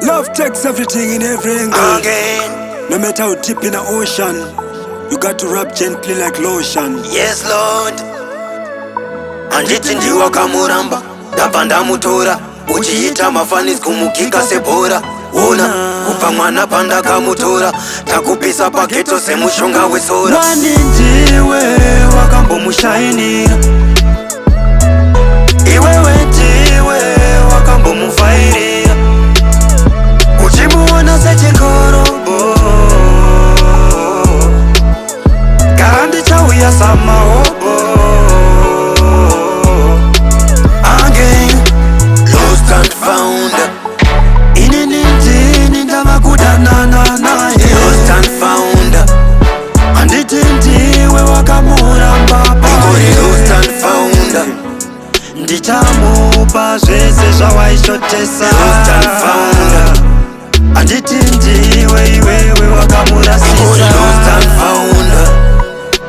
Love takes everything in every angle. Again. No matter how deep in the ocean, you got to rub gently like lotion. Yes Lord. Anditi ndiwa kamuramba ndapanda mutora uchiita mafanis kumukika sebora. Ona kupa mwana panda kamutora takupisa paketo semushonga wesora. Wani ndiwe wakambomushainira, iwewe ndiwe wakambomufairira, uchimuona sechikorobo karandi chauya samaobo. Again. Lost and found. Inini ndini ndavakudanana naye. Lost and found. Anditi ndiwe wakamuramba paye. Lost and found. Ndichamupa zvese zvawaishotesa. Lost and found. Anditi ndiwe iwewe wakamurasisa. Lost and found.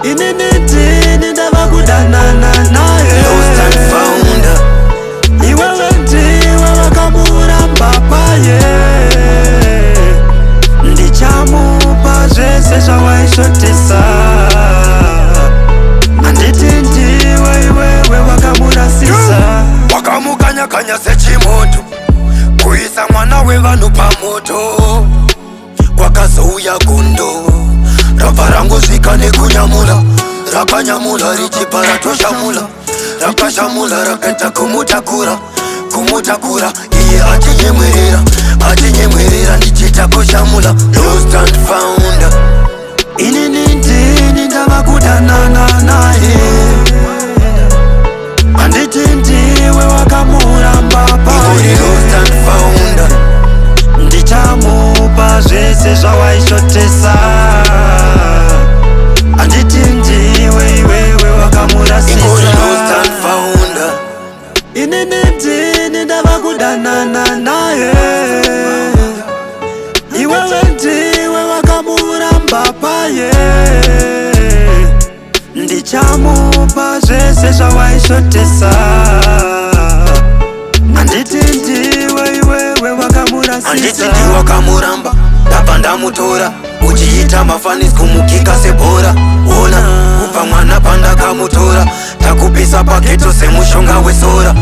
Inini ndini ndavakudanana naye. Lost and found. Iwewe ndiwe wakamuramba paye. Ndichamupa zvese zvawaishotesa. Anditi ndiwe iwewe wakamurasisa. Wakamukanya-kanya sechimoto kuisa mwana wevanhu pamoto. Kwakazouya gondo rabva rangosvika nekunyamula, rakanyamula richipa ratoshamula, rakashamula rakaita kumutakura, kumutakura iye achinyemwerera ndichiita kushamula. Lost and found. Inini ndini ndavakudanana naye. Anditi ndiwe wakamuramba paye. Lost and found. Ndichamupa zvese zvawaishotesa. Anditi ndiwe iwewe wakamurasisa. Lost and found. Inini ndini ndavakudanana naye. Iwewe ndiwe wakamuramba paye. Ndichamupa zvese zvawaishotesa. Anditi ndiwe iwewe wakamurasisa. Anditi ndiwe wakamuramba ndabva ndamutora uchiita mafanis kumukika sebora. Ona kupa mwana panda kamutora takupisa paketo semushonga wesora.